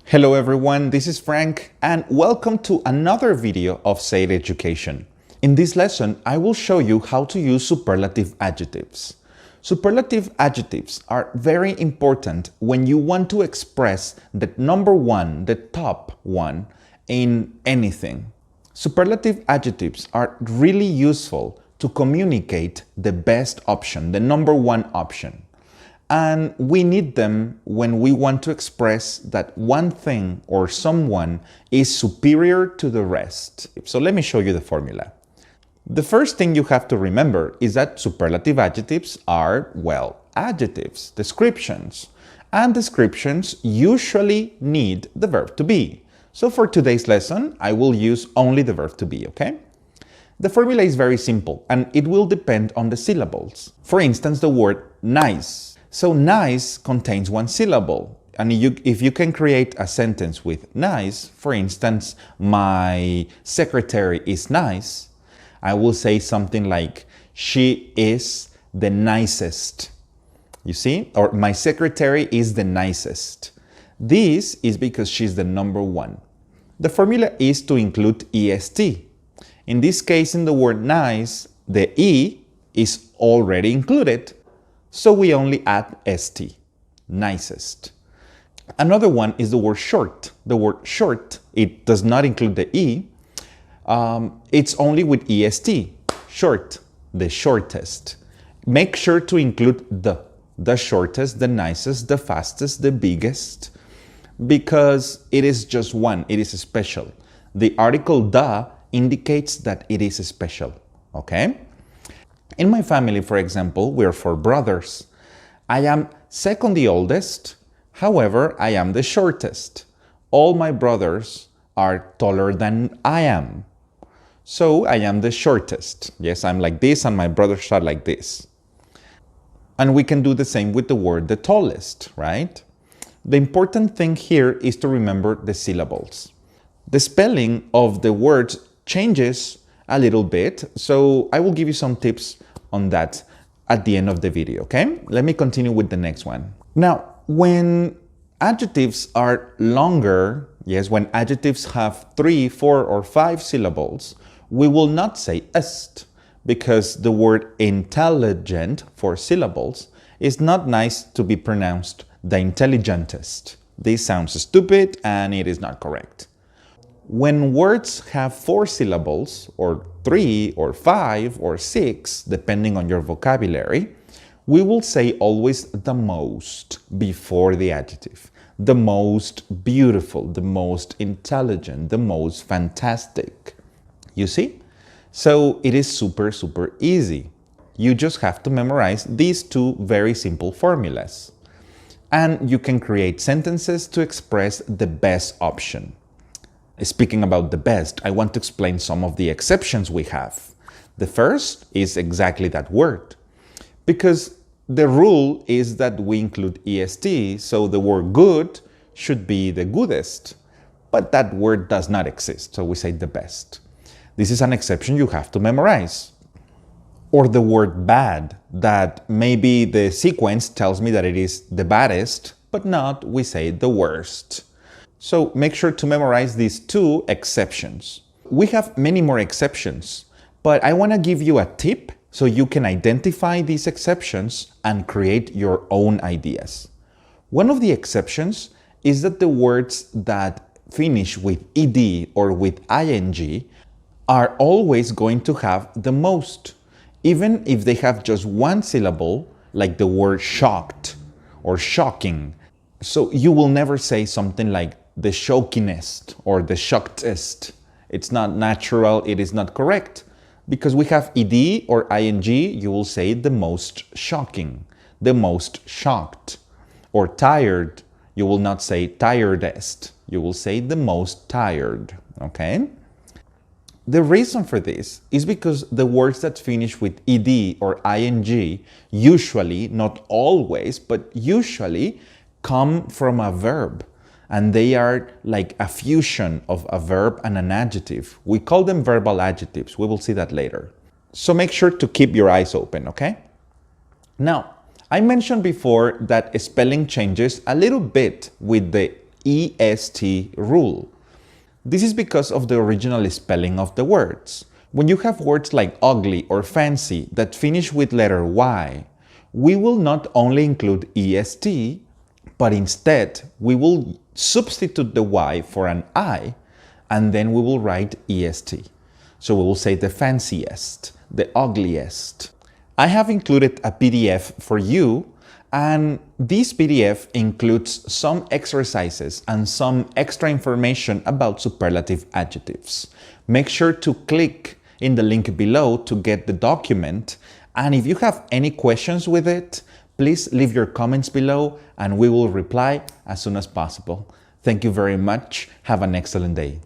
Hello everyone, this is Frank and welcome to another video of Say It Education. In this lesson, I will show you how to use superlative adjectives. Superlative adjectives are very important when you want to express the number one, the top one in anything. Superlative adjectives are really useful to communicate the best option, the number one option. And we need them when we want to express that one thing or someone is superior to the rest. So let me show you the formula. The first thing you have to remember is that superlative adjectives are, well, adjectives, descriptions. And descriptions usually need the verb to be. So for today's lesson, I will use only the verb to be, okay? The formula is very simple and it will depend on the syllables. For instance, the word nice. So nice contains one syllable, and if you can create a sentence with nice, for instance, my secretary is nice, I will say something like, she is the nicest. You see? Or my secretary is the nicest. This is because she's the number one. The formula is to include est. In this case, in the word nice, the e is already included. So we only add st, nicest. Another one is the word short. The word short, it does not include the e. It's only with est, short, the shortest. Make sure to include the shortest, the nicest, the fastest, the biggest, because it is just one, it is special. The article the indicates that it is special, okay? In my family, for example, we are four brothers. I am second the oldest, however, I am the shortest. All my brothers are taller than I am. So I am the shortest. Yes, I'm like this and my brothers are like this. And we can do the same with the word the tallest, right? The important thing here is to remember the syllables. The spelling of the words changes a little bit, so I will give you some tips on that at the end of the video, okay? Let me continue with the next one. Now, when adjectives are longer, yes, when adjectives have 3, 4, or 5 syllables, we will not say est, because the word intelligent, 4 syllables, is not nice to be pronounced the intelligentest. This sounds stupid and it is not correct. When words have 4 syllables, or 3, or 5, or 6, depending on your vocabulary, we will say always the most before the adjective. The most beautiful, the most intelligent, the most fantastic. You see? So it is super easy. You just have to memorize these two very simple formulas. And you can create sentences to express the best option. Speaking about the best, I want to explain some of the exceptions we have. The first is exactly that word, because the rule is that we include est, so the word good should be the goodest, but that word does not exist, so we say the best. This is an exception you have to memorize. Or the word bad, that maybe the sequence tells me that it is the baddest, but not, we say the worst. So make sure to memorize these two exceptions. We have many more exceptions, but I want to give you a tip so you can identify these exceptions and create your own ideas. One of the exceptions is that the words that finish with ed or with ing are always going to have the most, even if they have just one syllable, like the word shocked or shocking. So you will never say something like the shockingest or the shockedest. It's not natural, it is not correct. Because we have ed or ing, you will say the most shocking, the most shocked. Or tired, you will not say tiredest, you will say the most tired, okay? The reason for this is because the words that finish with ed or ing usually, not always, but usually come from a verb. And they are like a fusion of a verb and an adjective. We call them verbal adjectives. We will see that later. So make sure to keep your eyes open, okay? Now, I mentioned before that spelling changes a little bit with the EST rule. This is because of the original spelling of the words. When you have words like ugly or fancy that finish with letter Y, we will not only include EST, but instead we will substitute the Y for an I, and then we will write EST. So we will say the fanciest, the ugliest. I have included a PDF for you, and this PDF includes some exercises and some extra information about superlative adjectives. Make sure to click in the link below to get the document, and if you have any questions with it, please leave your comments below and we will reply as soon as possible. Thank you very much. Have an excellent day.